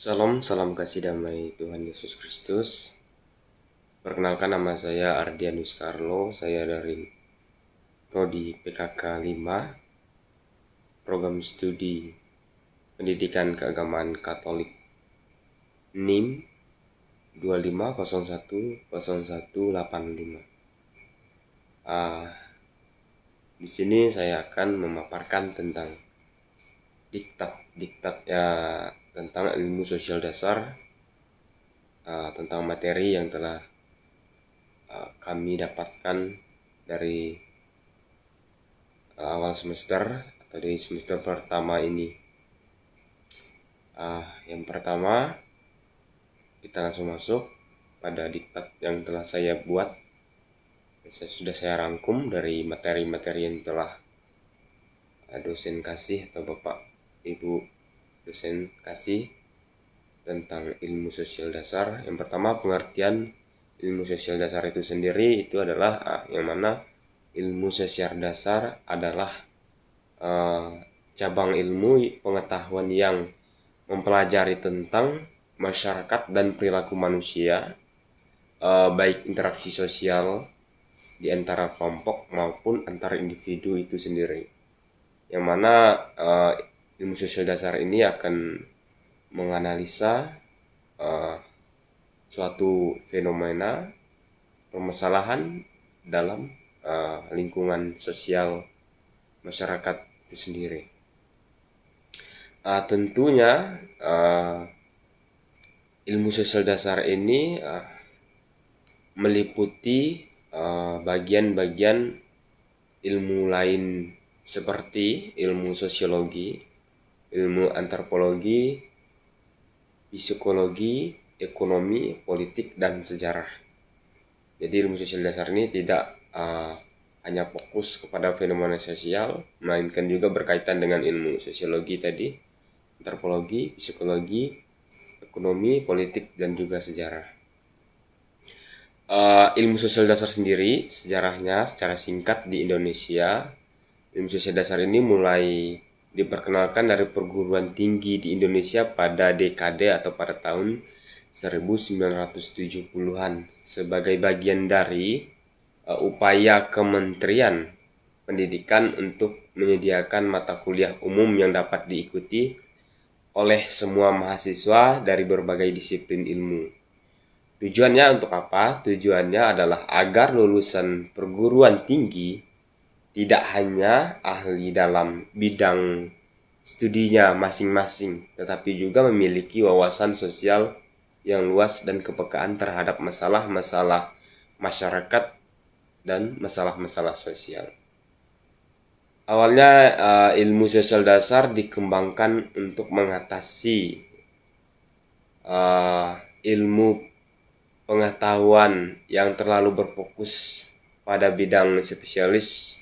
Salam kasih damai Tuhan Yesus Kristus. Perkenalkan, nama saya Ardianus Carlo. Saya dari Prodi PKK 5, Program Studi Pendidikan Keagamaan Katolik, NIM 25010185. Di sini saya akan memaparkan tentang diktat ya, tentang ilmu sosial dasar, tentang materi yang telah kami dapatkan dari awal semester atau dari semester pertama ini. Yang pertama, kita langsung masuk pada diktat yang telah saya buat. Sudah saya rangkum dari materi-materi yang telah dosen kasih atau Bapak Ibu dosen kasih tentang ilmu sosial dasar. Yang pertama, pengertian ilmu sosial dasar itu sendiri itu adalah yang mana ilmu sosial dasar adalah cabang ilmu pengetahuan yang mempelajari tentang masyarakat dan perilaku manusia, baik interaksi sosial di antara kelompok maupun antara individu itu sendiri. Yang mana ilmu sosial dasar ini akan menganalisa suatu fenomena permasalahan dalam lingkungan sosial masyarakat itu sendiri. Tentunya ilmu sosial dasar ini meliputi bagian-bagian ilmu lain seperti ilmu sosiologi, ilmu antropologi, psikologi, ekonomi, politik, dan sejarah. Jadi ilmu sosial dasar ini tidak hanya fokus kepada fenomena sosial, melainkan juga berkaitan dengan ilmu sosiologi tadi, antropologi, psikologi, ekonomi, politik, dan juga sejarah. Ilmu sosial dasar sendiri, sejarahnya secara singkat di Indonesia, ilmu sosial dasar ini mulai diperkenalkan dari perguruan tinggi di Indonesia pada dekade atau pada tahun 1970-an sebagai bagian dari upaya Kementerian Pendidikan untuk menyediakan mata kuliah umum yang dapat diikuti oleh semua mahasiswa dari berbagai disiplin ilmu. Tujuannya untuk apa? Tujuannya adalah agar lulusan perguruan tinggi tidak hanya ahli dalam bidang studinya masing-masing, tetapi juga memiliki wawasan sosial yang luas dan kepekaan terhadap masalah-masalah masyarakat dan masalah-masalah sosial. Awalnya ilmu sosial dasar dikembangkan untuk mengatasi ilmu pengetahuan yang terlalu berfokus pada bidang spesialis.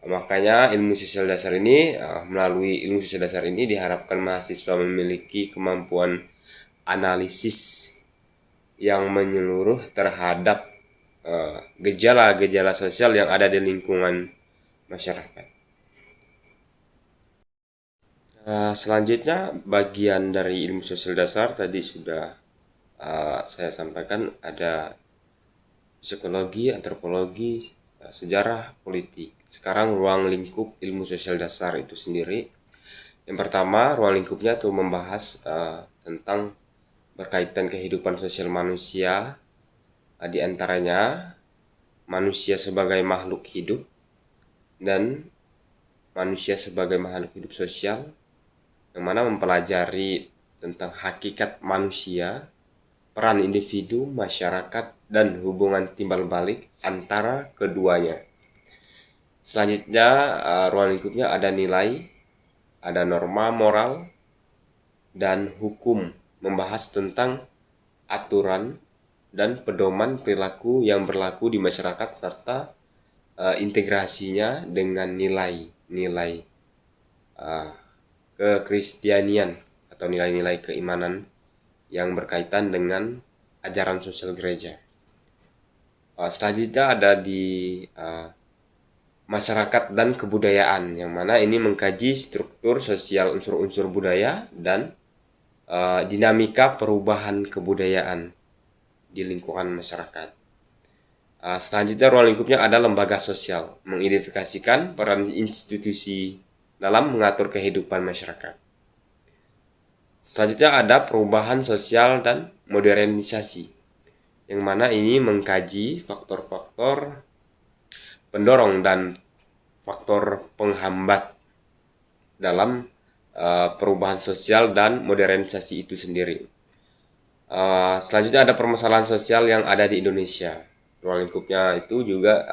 Makanya ilmu sosial dasar ini, melalui ilmu sosial dasar ini diharapkan mahasiswa memiliki kemampuan analisis yang menyeluruh terhadap gejala-gejala sosial yang ada di lingkungan masyarakat. Selanjutnya, bagian dari ilmu sosial dasar tadi sudah saya sampaikan, ada psikologi, antropologi, sejarah, politik. Sekarang ruang lingkup ilmu sosial dasar itu sendiri. Yang pertama, ruang lingkupnya tuh membahas tentang berkaitan kehidupan sosial manusia, di antaranya manusia sebagai makhluk hidup dan manusia sebagai makhluk hidup sosial, yang mana mempelajari tentang hakikat manusia, peran individu, masyarakat, dan hubungan timbal balik antara keduanya. Selanjutnya, ruang lingkupnya ada nilai, ada norma moral, dan hukum, membahas tentang aturan dan pedoman perilaku yang berlaku di masyarakat serta integrasinya dengan nilai-nilai kekristianian atau nilai-nilai keimanan yang berkaitan dengan ajaran sosial gereja. Selanjutnya ada di masyarakat dan kebudayaan, yang mana ini mengkaji struktur sosial unsur-unsur budaya dan dinamika perubahan kebudayaan di lingkungan masyarakat. Selanjutnya ruang lingkupnya ada lembaga sosial, mengidentifikasikan peran institusi dalam mengatur kehidupan masyarakat. Selanjutnya ada perubahan sosial dan modernisasi, yang mana ini mengkaji faktor-faktor pendorong dan faktor penghambat dalam perubahan sosial dan modernisasi itu sendiri. Selanjutnya ada permasalahan sosial yang ada di Indonesia. Ruang lingkupnya itu juga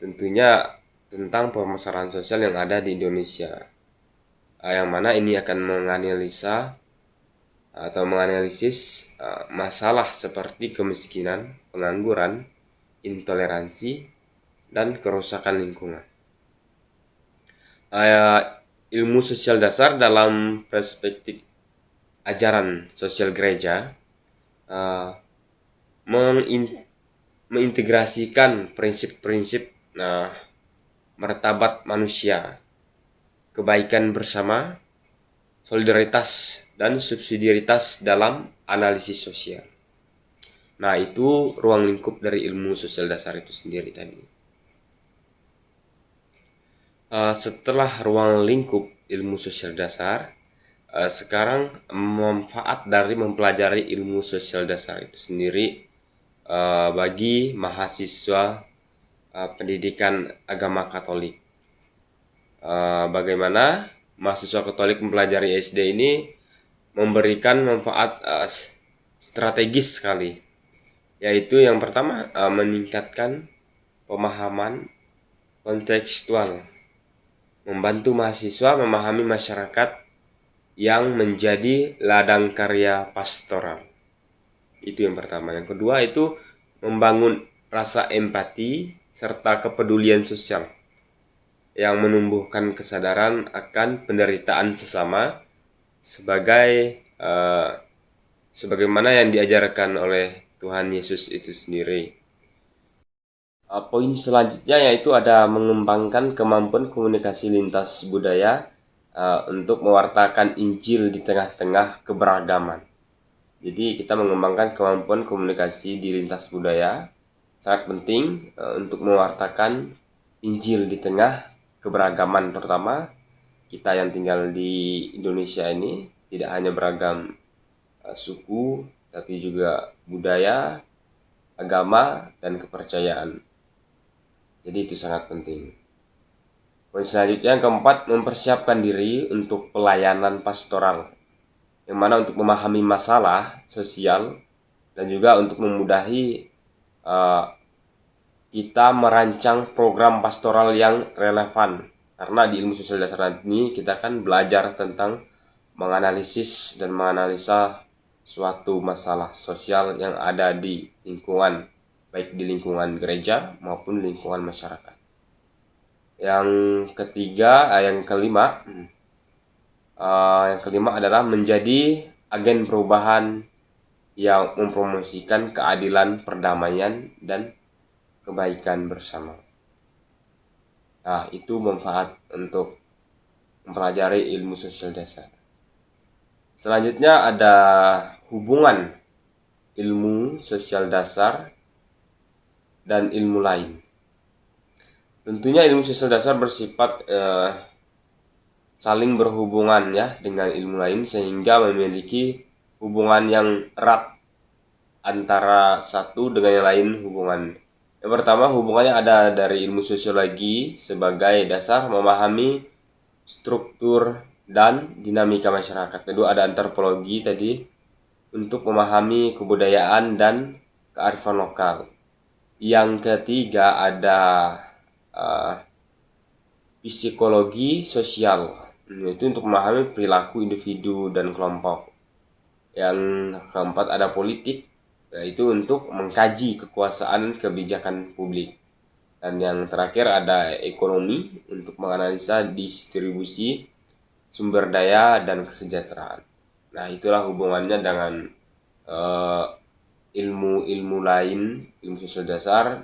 tentunya tentang permasalahan sosial yang ada di Indonesia, yang mana ini akan menganalisa atau menganalisis masalah seperti kemiskinan, pengangguran, intoleransi, dan kerusakan lingkungan. Ilmu sosial dasar dalam perspektif ajaran sosial gereja mengintegrasikan prinsip-prinsip martabat manusia, kebaikan bersama, solidaritas, dan subsidiaritas dalam analisis sosial. Nah, itu ruang lingkup dari ilmu sosial dasar itu sendiri tadi. Setelah ruang lingkup ilmu sosial dasar, sekarang manfaat dari mempelajari ilmu sosial dasar itu sendiri bagi mahasiswa pendidikan agama Katolik. Bagaimana mahasiswa Katolik mempelajari SD ini memberikan manfaat strategis sekali, yaitu yang pertama meningkatkan pemahaman kontekstual, membantu mahasiswa memahami masyarakat yang menjadi ladang karya pastoral. Itu yang pertama. Yang kedua itu membangun rasa empati serta kepedulian sosial yang menumbuhkan kesadaran akan penderitaan sesama sebagaimana yang diajarkan oleh Tuhan Yesus itu sendiri. Poin selanjutnya yaitu ada mengembangkan kemampuan komunikasi lintas budaya untuk mewartakan Injil di tengah-tengah keberagaman. Jadi kita mengembangkan kemampuan komunikasi di lintas budaya sangat penting untuk mewartakan Injil di tengah keberagaman, terutama kita yang tinggal di Indonesia ini tidak hanya beragam suku, tapi juga budaya, agama, dan kepercayaan. Jadi itu sangat penting. Poin selanjutnya yang keempat, mempersiapkan diri untuk pelayanan pastoral, yang mana untuk memahami masalah sosial dan juga untuk memudahi kita merancang program pastoral yang relevan. Karena di ilmu sosial dasar ini kita kan belajar tentang menganalisis dan menganalisa suatu masalah sosial yang ada di lingkungan, baik di lingkungan gereja maupun lingkungan masyarakat. Yang kelima adalah menjadi agen perubahan yang mempromosikan keadilan, perdamaian, dan kebaikan bersama. Nah, itu manfaat untuk mempelajari ilmu sosial dasar. Selanjutnya ada hubungan ilmu sosial dasar dan ilmu lain. Tentunya ilmu sosial dasar bersifat saling berhubungan ya dengan ilmu lain, sehingga memiliki hubungan yang erat antara satu dengan yang lain hubungan. Yang pertama, hubungannya ada dari ilmu sosiologi sebagai dasar memahami struktur dan dinamika masyarakat. Kedua, ada antropologi tadi untuk memahami kebudayaan dan kearifan lokal. Yang ketiga, ada psikologi sosial, yaitu untuk memahami perilaku individu dan kelompok. Yang keempat, ada politik, yaitu untuk mengkaji kekuasaan kebijakan publik. Dan yang terakhir ada ekonomi untuk menganalisa distribusi sumber daya dan kesejahteraan. Nah, itulah hubungannya dengan ilmu-ilmu lain, ilmu sosial dasar,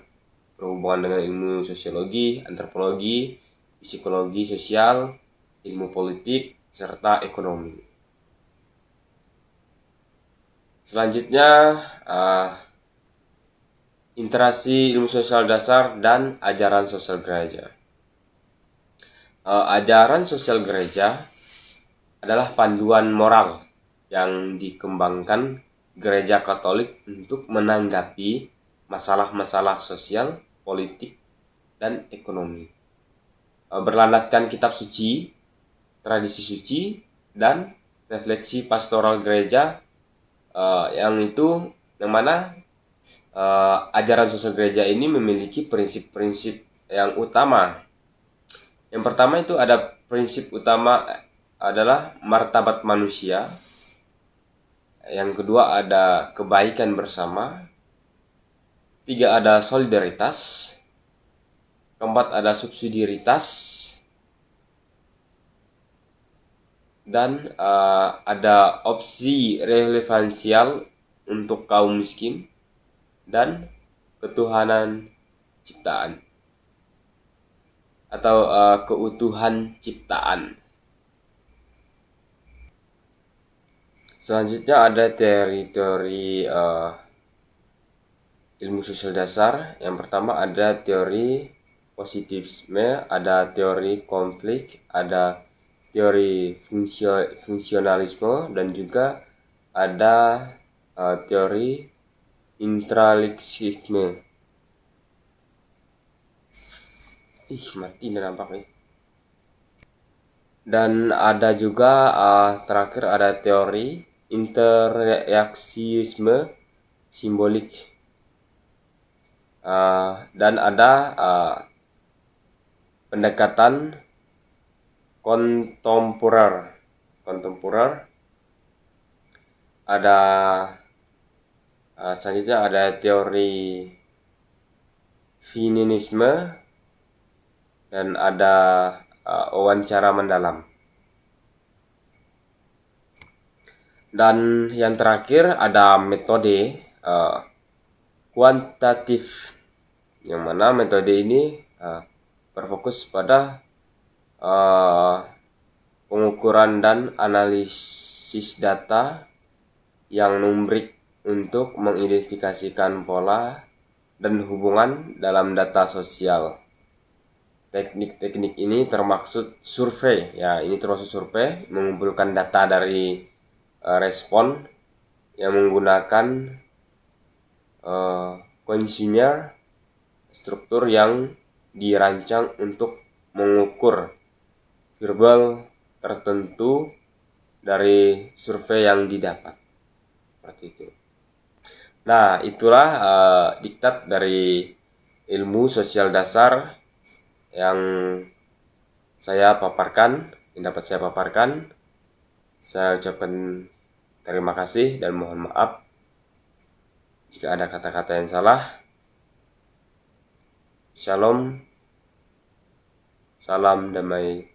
berhubungan dengan ilmu sosiologi, antropologi, psikologi sosial, ilmu politik, serta ekonomi. Selanjutnya, interaksi ilmu sosial dasar dan ajaran sosial gereja. Ajaran sosial gereja adalah panduan moral yang dikembangkan gereja Katolik untuk menanggapi masalah-masalah sosial, politik, dan ekonomi. Berlandaskan kitab suci, tradisi suci, dan refleksi pastoral gereja yang mana ajaran sosial gereja ini memiliki prinsip-prinsip yang utama. Yang pertama itu ada prinsip utama adalah martabat manusia. Yang kedua ada kebaikan bersama. Tiga ada solidaritas. Keempat ada subsidiaritas. Dan ada opsi relevansial untuk kaum miskin dan ketuhanan ciptaan atau keutuhan ciptaan. Selanjutnya ada teori-teori ilmu sosial dasar. Yang pertama ada teori positivisme, ada teori konflik, ada teori fungsionalisme, dan juga ada teori intraleksisme. Mati nampak nih. Dan ada juga terakhir ada teori interreaksisme simbolik. Dan ada pendekatan kontemporer. Ada selanjutnya ada teori feminisme dan ada wawancara mendalam. Dan yang terakhir ada metode kuantitatif, yang mana metode ini berfokus pada pengukuran dan analisis data yang numerik untuk mengidentifikasikan pola dan hubungan dalam data sosial. Teknik-teknik ini termasuk survei, mengumpulkan data dari respon yang menggunakan consumer struktur yang dirancang untuk mengukur verbal tertentu dari survei yang didapat. Seperti itu. Nah, itulah diktat dari ilmu sosial dasar yang dapat saya paparkan. Saya ucapkan terima kasih dan mohon maaf jika ada kata-kata yang salah. Shalom, salam damai,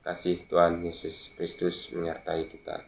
kasih Tuhan Yesus Kristus menyertai kita.